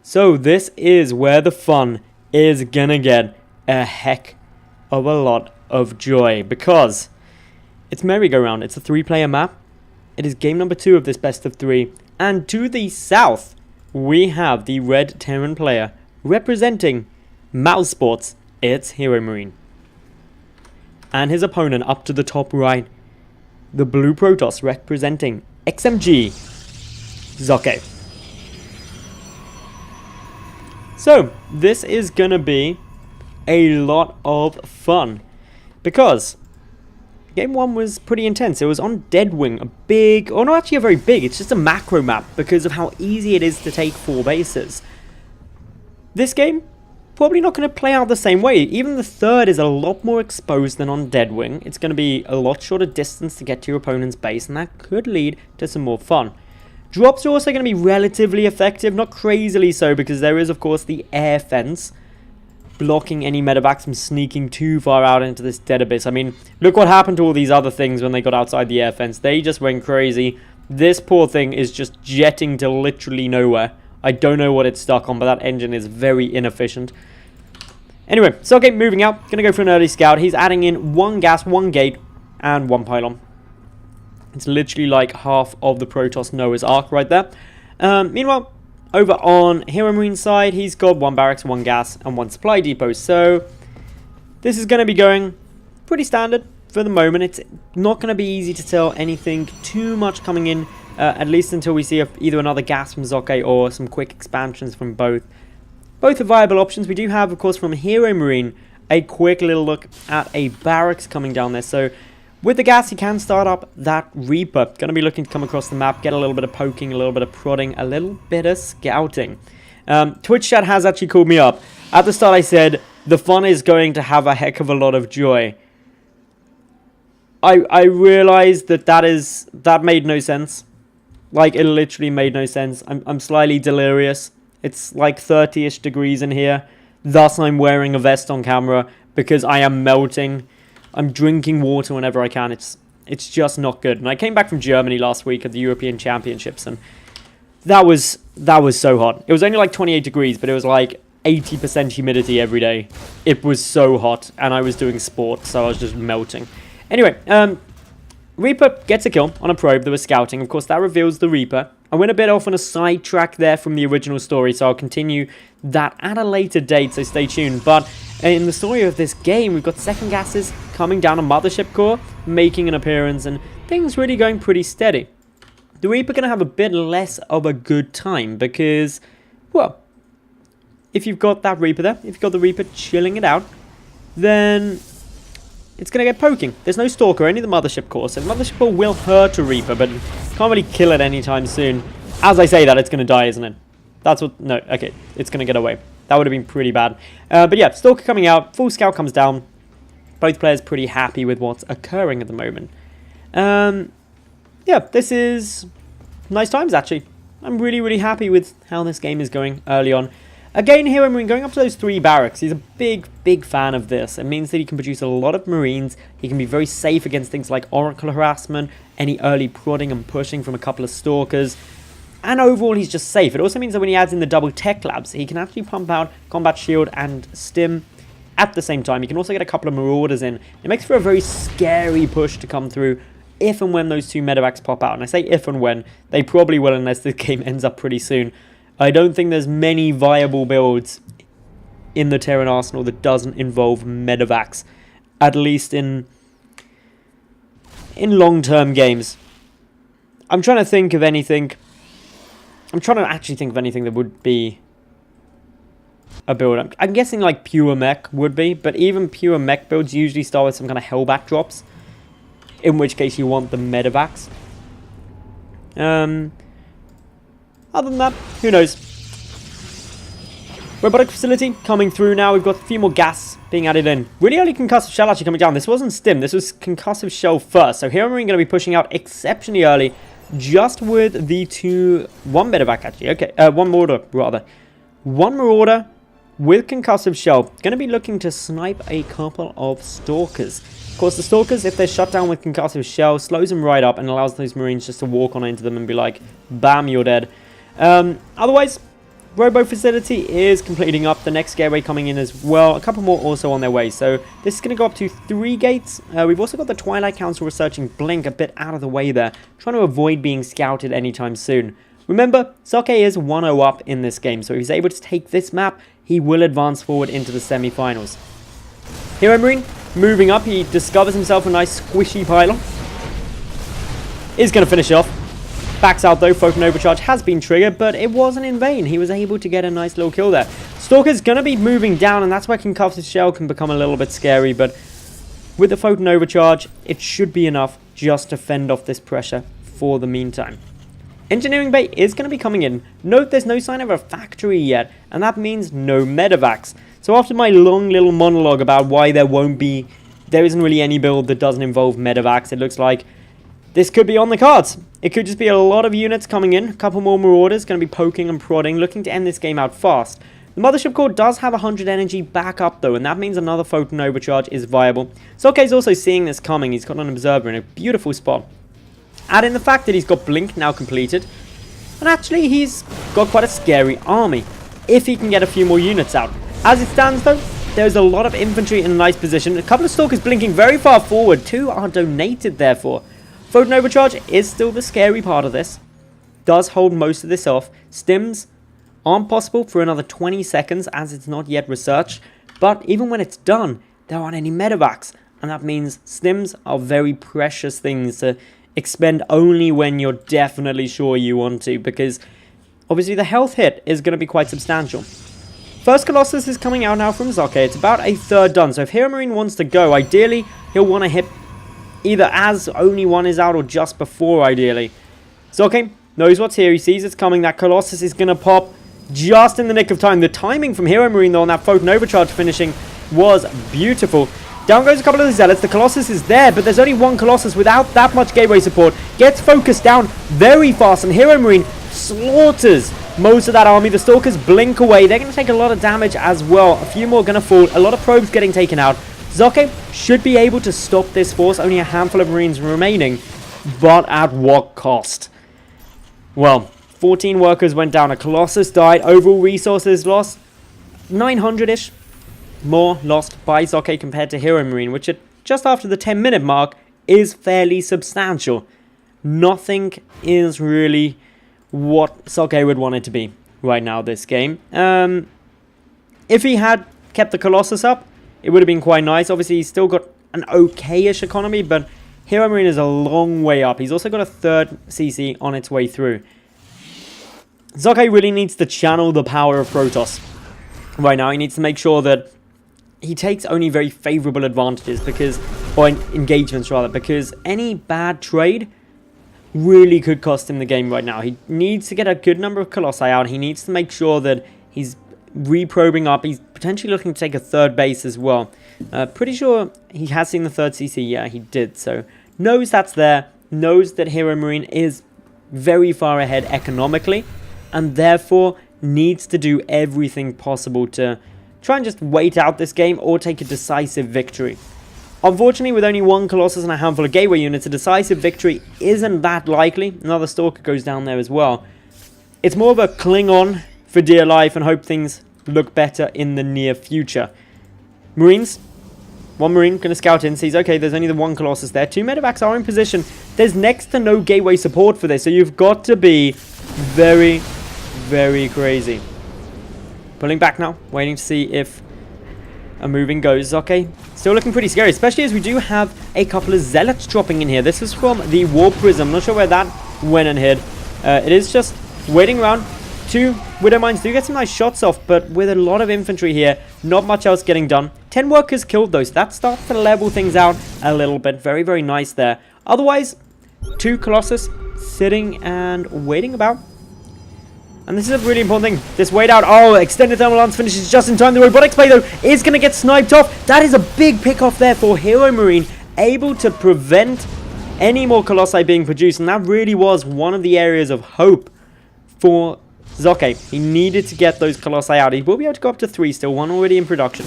So this is where the fun is gonna get a heck of a lot of joy, because it's merry-go-round. It's a 3-player map. It is game number 2 of this best of 3, and to the south we have the red Terran player representing Madals Sports. It's HeroMarine, and his opponent up to the top right, the blue Protoss representing XMG Socke. So this is gonna be a lot of fun, because game 1 was pretty intense. It was on Deadwing, a big, or not actually a very big, it's just a macro map because of how easy it is to take 4 bases. This game, probably not going to play out the same way. Even the third is a lot more exposed than on Deadwing. It's going to be a lot shorter distance to get to your opponent's base, and that could lead to some more fun. Drops are also going to be relatively effective, not crazily so, because there is of course the air fence blocking any medevacs from sneaking too far out into this dead abyss. I mean, look what happened to all these other things when they got outside the air fence. They just went crazy. This poor thing is just jetting to literally nowhere. I don't know what it's stuck on, but that engine is very inefficient. Anyway, Socke moving out. Gonna go for an early scout. He's adding in 1 gas, 1 gate, and 1 pylon. It's literally like half of the Protoss Noah's Ark right there. Meanwhile, over on HeroMarine's side, he's got 1 barracks, 1 gas, and 1 supply depot. So this is going to be going pretty standard for the moment. It's not going to be easy to tell anything too much coming in, at least until we see either another gas from Socke or some quick expansions from both. Both are viable options. We do have, of course, from HeroMarine, a quick little look at a barracks coming down there. So with the gas, he can start up that Reaper. Going to be looking to come across the map, get a little bit of poking, a little bit of prodding, a little bit of scouting. Twitch chat has actually called me up. At the start I said, the fun is going to have a heck of a lot of joy. I realized that made no sense. Like, it literally made no sense. I'm slightly delirious. It's like 30-ish degrees in here. Thus, I'm wearing a vest on camera because I am melting. I'm drinking water whenever I can. It's just not good. And I came back from Germany last week at the European Championships, and that was so hot. It was only like 28 degrees, but it was like 80% humidity every day. It was so hot, and I was doing sport, so I was just melting. Anyway, Reaper gets a kill on a probe that was scouting. Of course, that reveals the Reaper. I went a bit off on a side track there from the original story, so I'll continue that at a later date, so stay tuned. But in the story of this game, we've got second gases coming down a mothership core, making an appearance, and things really going pretty steady. The Reaper going to have a bit less of a good time because, well, if you've got that Reaper there, if you've got the Reaper chilling it out, then it's going to get poking. There's no Stalker, only the mothership core, so the mothership core will hurt a Reaper, but can't really kill it anytime soon. As I say that, it's going to die, isn't it? That's what... No, okay, it's going to get away. That would have been pretty bad. But yeah, Stalker coming out, full scout comes down. Both players pretty happy with what's occurring at the moment. Yeah, this is nice times, actually. I'm really, really happy with how this game is going early on. Again, HeroMarine going up to those 3 barracks. He's a big, big fan of this. It means that he can produce a lot of Marines. He can be very safe against things like Oracle harassment, any early prodding and pushing from a couple of Stalkers. And overall, he's just safe. It also means that when he adds in the double tech labs, he can actually pump out Combat Shield and Stim at the same time. He can also get a couple of Marauders in. It makes for a very scary push to come through if and when those 2 medevacs pop out. And I say if and when. They probably will unless the game ends up pretty soon. I don't think there's many viable builds in the Terran arsenal that doesn't involve medevacs. At least in long-term games. I'm trying to think of anything... I'm trying to actually think of anything that would be a build. I'm guessing like pure mech would be, but even pure mech builds usually start with some kind of hellback drops, in which case you want the medevacs. Other than that, who knows? Robotic facility coming through now. We've got a few more gas being added in. Really early concussive shell actually coming down. This wasn't stim, this was concussive shell first. So HeroMarine going to be pushing out exceptionally early. Just with the one medevac actually, okay, one Marauder rather. One Marauder with concussive shell, going to be looking to snipe a couple of Stalkers. Of course, the Stalkers, if they're shut down with concussive shell, slows them right up and allows those Marines just to walk on into them and be like, bam, you're dead. Otherwise, Robo facility is completing up. The next gateway coming in as well. A couple more also on their way. So this is going to go up to 3 gates. We've also got the Twilight Council researching Blink a bit out of the way there. Trying to avoid being scouted anytime soon. Remember, Socke is 1-0 up in this game. So if he's able to take this map, he will advance forward into the semi-finals. HeroMarine moving up. He discovers himself a nice squishy pylon. Is going to finish off. Backs out though, Photon Overcharge has been triggered, but it wasn't in vain. He was able to get a nice little kill there. Stalker's going to be moving down, and that's where Concussed Shell can become a little bit scary, but with the Photon Overcharge, it should be enough just to fend off this pressure for the meantime. Engineering Bay is going to be coming in. Note there's no sign of a factory yet, and that means no medevacs. So after my long little monologue about why there isn't really any build that doesn't involve medevacs, it looks like this could be on the cards. It could just be a lot of units coming in. A couple more Marauders going to be poking and prodding, looking to end this game out fast. The Mothership Core does have 100 energy back up though, and that means another Photon Overcharge is viable. Socke is also seeing this coming. He's got an Observer in a beautiful spot. Add in the fact that he's got Blink now completed. And actually he's got quite a scary army, if he can get a few more units out. As it stands though, there's a lot of infantry in a nice position. A couple of Stalkers blinking very far forward. 2 are donated therefore. Photon Overcharge is still the scary part of this. Does hold most of this off. Stims aren't possible for another 20 seconds as it's not yet researched. But even when it's done, there aren't any medevacs. And that means stims are very precious things to expend only when you're definitely sure you want to. Because obviously the health hit is going to be quite substantial. First Colossus is coming out now from Socke. It's about a third done. So if HeroMarine wants to go, ideally he'll want to hit either as only one is out or just before, ideally. Socke knows what's here. He sees it's coming. That Colossus is going to pop just in the nick of time. The timing from HeroMarine, though, on that Photon Overcharge finishing was beautiful. Down goes a couple of the Zealots. The Colossus is there, but there's only one Colossus without that much gateway support. Gets focused down very fast, and HeroMarine slaughters most of that army. The Stalkers blink away. They're going to take a lot of damage as well. A few more going to fall. A lot of probes getting taken out. Socke should be able to stop this force. Only a handful of Marines remaining. But at what cost? Well, 14 workers went down. A Colossus died. Overall resources lost 900-ish. More lost by Socke compared to HeroMarine, which at just after the 10-minute mark is fairly substantial. Nothing is really what Socke would want it to be right now this game. If he had kept the Colossus up, it would have been quite nice. Obviously, he's still got an okay-ish economy, but HeroMarine is a long way up. He's also got a third CC on its way through. Socke really needs to channel the power of Protoss. Right now, he needs to make sure that he takes only very favorable advantages, or engagements rather, because any bad trade really could cost him the game right now. He needs to get a good number of Colossi out. He needs to make sure that he's reprobing up. He's potentially looking to take a third base as well. Pretty sure he has seen the third CC. Yeah, he did. So knows that's there. Knows that HeroMarine is very far ahead economically, and therefore needs to do everything possible to try and just wait out this game or take a decisive victory. Unfortunately, with only one Colossus and a handful of gateway units, a decisive victory isn't that likely. Another Stalker goes down there as well. It's more of a cling on for dear life and hope things look better in the near future. Marines. One Marine going to scout in, sees, okay, there's only the one Colossus there. 2 medevacs are in position. There's next to no gateway support for this, so you've got to be very, very crazy. Pulling back now, waiting to see if a moving goes. Okay, still looking pretty scary, especially as we do have a couple of Zealots dropping in here. This is from the War Prism. I'm not sure where that went and hid. It is just waiting around. 2 Widow Mines do get some nice shots off, but with a lot of infantry here, not much else getting done. 10 workers killed though, so that starts to level things out a little bit. Very, very nice there. Otherwise, 2 Colossus sitting and waiting about. And this is a really important thing. This wait out. Oh, extended thermal lance finishes just in time. The robotics play, though, is going to get sniped off. That is a big pick off there for HeroMarine, able to prevent any more Colossi being produced. And that really was one of the areas of hope for Socke. He needed to get those Colossi out. He will be able to go up to 3 still, 1 already in production.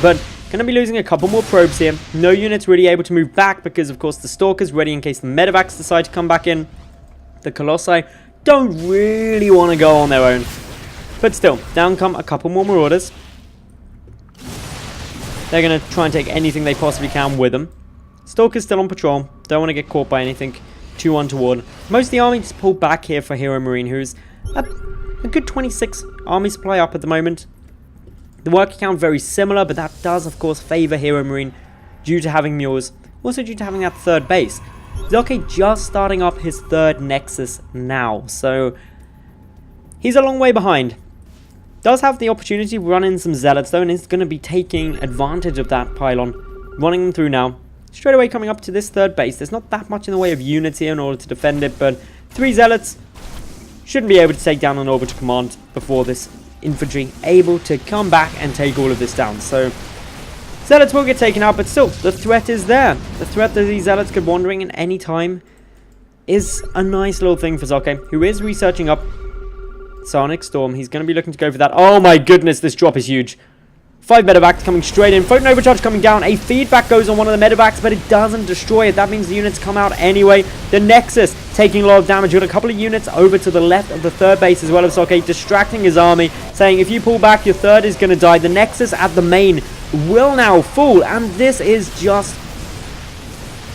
But going to be losing a couple more probes here. No units really able to move back because, of course, the Stalker's ready in case the medevacs decide to come back in. The Colossi don't really want to go on their own. But still, down come a couple more Marauders. They're going to try and take anything they possibly can with them. Stalker's still on patrol. Don't want to get caught by anything too untoward. Most of the army just pulled back here for HeroMarine, who's a good 26 army supply up at the moment. The worker count very similar, but that does, of course, favor HeroMarine due to having mules. Also due to having that third base. Socke just starting up his third Nexus now, so he's a long way behind. Does have the opportunity to run in some Zealots though, and is going to be taking advantage of that pylon. Running them through now. Straight away coming up to this third base. There's not that much in the way of units here in order to defend it, but 3 Zealots shouldn't be able to take down an orbital command before this infantry able to come back and take all of this down. So Zealots will get taken out, but still, the threat is there. The threat that these Zealots could wandering in any time is a nice little thing for Socke, who is researching up Sonic Storm. He's going to be looking to go for that. Oh my goodness, this drop is huge. 5 medevacs coming straight in. Photon overcharge coming down. A feedback goes on one of the medevacs, but it doesn't destroy it. That means the units come out anyway. The Nexus taking a lot of damage. With a couple of units over to the left of the third base as well of Socke, distracting his army, saying if you pull back, your third is going to die. The Nexus at the main will now fall, and this is just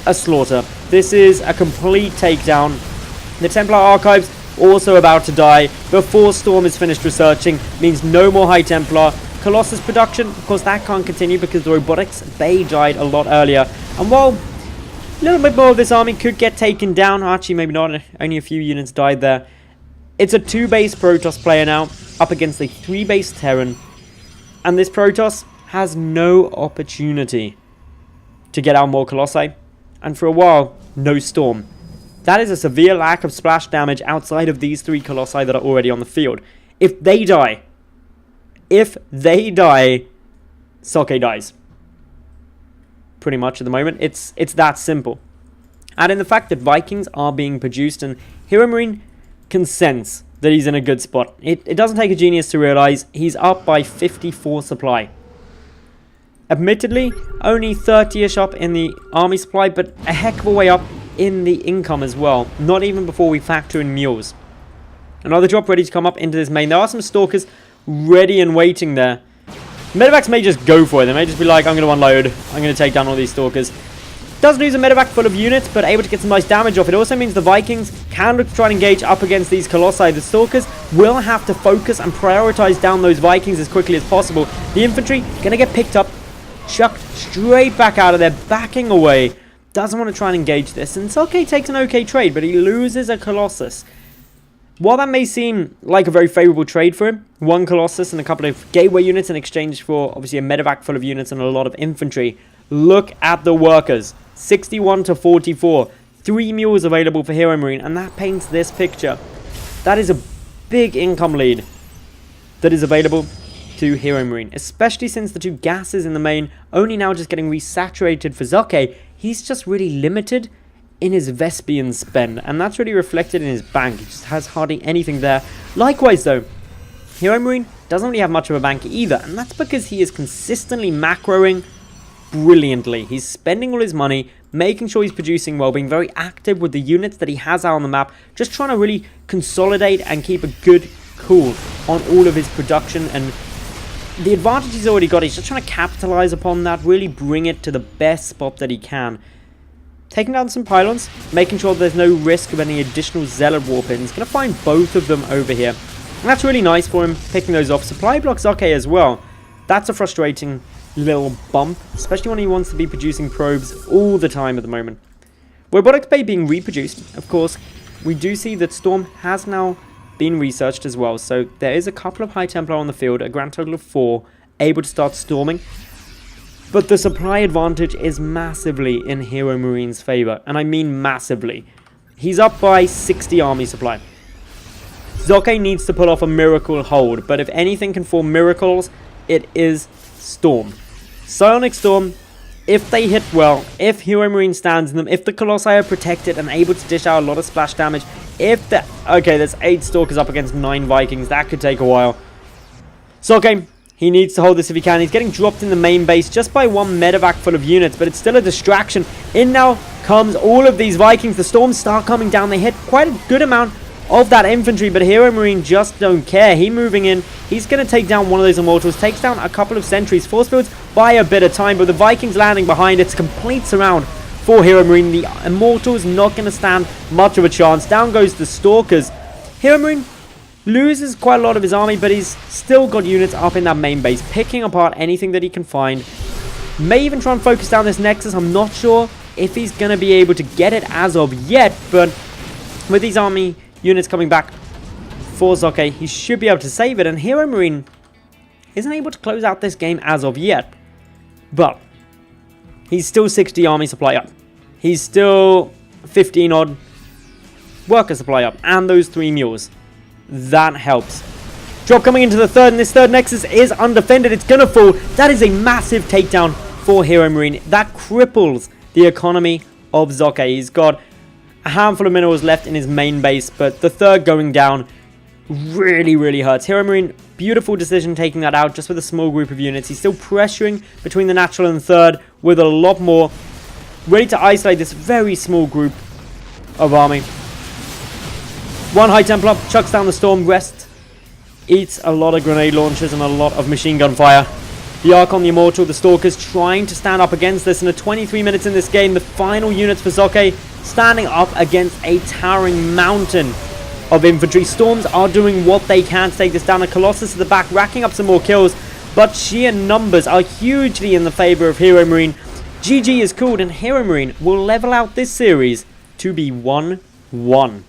a slaughter. This is a complete takedown. The Templar Archives also about to die before Storm is finished researching. Means no more High Templar. Colossus production, of course, that can't continue because the robotics, they died a lot earlier. And while a little bit more of this army could get taken down, actually maybe not, only a few units died there. It's a 2-base Protoss player now, up against a 3-base Terran. And this Protoss has no opportunity to get out more Colossi. And for a while, no Storm. That is a severe lack of splash damage outside of these 3 Colossi that are already on the field. If they die, Socke dies. Pretty much at the moment. It's that simple. Add in the fact that Vikings are being produced, and HeroMarine can sense that he's in a good spot. It doesn't take a genius to realize he's up by 54 supply. Admittedly, only 30-ish up in the army supply, but a heck of a way up in the income as well. Not even before we factor in mules. Another drop ready to come up into this main. There are some Stalkers ready and waiting there. Medevacs may just go for it. They may just be like, I'm going to unload. I'm going to take down all these Stalkers. Does lose a medevac full of units, but able to get some nice damage off. It also means the Vikings can look to try and engage up against these Colossi. The Stalkers will have to focus and prioritize down those Vikings as quickly as possible. The infantry going to get picked up, chucked straight back out of there, backing away. Doesn't want to try and engage this. And Socke takes an okay trade, but he loses a Colossus. While that may seem like a very favourable trade for him, 1 Colossus and a couple of gateway units in exchange for obviously a medevac full of units and a lot of infantry, look at the workers. 61 to 44. 3 mules available for HeroMarine, and that paints this picture. That is a big income lead that is available to HeroMarine, especially since the 2 gases in the main only now just getting resaturated for Socke. He's just really limited in his Vespian spend, and that's really reflected in his bank. He just has hardly anything there. Likewise though, HeroMarine doesn't really have much of a bank either, and that's because he is consistently macroing brilliantly. He's spending all his money, making sure he's producing well, being very active with the units that he has out on the map, just trying to really consolidate and keep a good cool on all of his production. And the advantage he's already got, he's just trying to capitalize upon that, really bring it to the best spot that he can. Taking down some pylons, making sure there's no risk of any additional Zealot warp in. He's going to find both of them over here. And that's really nice for him, picking those off. Supply blocks Socke as well. That's a frustrating little bump, especially when he wants to be producing probes all the time at the moment. Robotics Bay being reproduced, of course, we do see that Storm has now been researched as well. So there is a couple of High Templar on the field, a grand total of 4, able to start storming. But the supply advantage is massively in HeroMarine's favor, and I mean massively. He's up by 60 army supply. Socke needs to pull off a miracle hold, but if anything can form miracles, it is Storm. Psionic Storm, if they hit well, if HeroMarine stands in them, if the Colossi are protected and able to dish out a lot of splash damage, if the... Okay, there's 8 Stalkers up against 9 Vikings, that could take a while. Socke, he needs to hold this if he can. He's getting dropped in the main base just by 1 medevac full of units, but it's still a distraction. In now comes all of these Vikings. The Storms start coming down. They hit quite a good amount of that infantry, but HeroMarine just don't care. He moving in, He's going to take down one of those Immortals, takes down a couple of sentries, force fields by a bit of time, but the Vikings landing behind. It's a complete surround for HeroMarine. The Immortals not going to stand much of a chance. Down goes the Stalkers. HeroMarine loses quite a lot of his army, but he's still got units up in that main base, picking apart anything that he can find. May even try and focus down this Nexus. I'm not sure if he's going to be able to get it as of yet, but with these army units coming back for Socke, he should be able to save it, and HeroMarine isn't able to close out this game as of yet. But he's still 60 army supply up. He's still 15 odd worker supply up, and those 3 mules. That helps. Drop coming into the third, and this third Nexus is undefended. It's going to fall. That is a massive takedown for HeroMarine. That cripples the economy of Socke. He's got a handful of minerals left in his main base, but the third going down really hurts. HeroMarine, beautiful decision taking that out just with a small group of units. He's still pressuring between the natural and the third with a lot more, ready to isolate this very small group of army. One High Templar chucks down the Storm, rest eats a lot of grenade launchers and a lot of machine gun fire. The Archon, the Immortal, the Stalkers trying to stand up against this, and at 23 minutes in this game, the final units for Socke standing up against a towering mountain of infantry. Storms are doing what they can to take this down. A Colossus at the back, racking up some more kills, but sheer numbers are hugely in the favor of HeroMarine. GG is called, and HeroMarine will level out this series to be 1-1.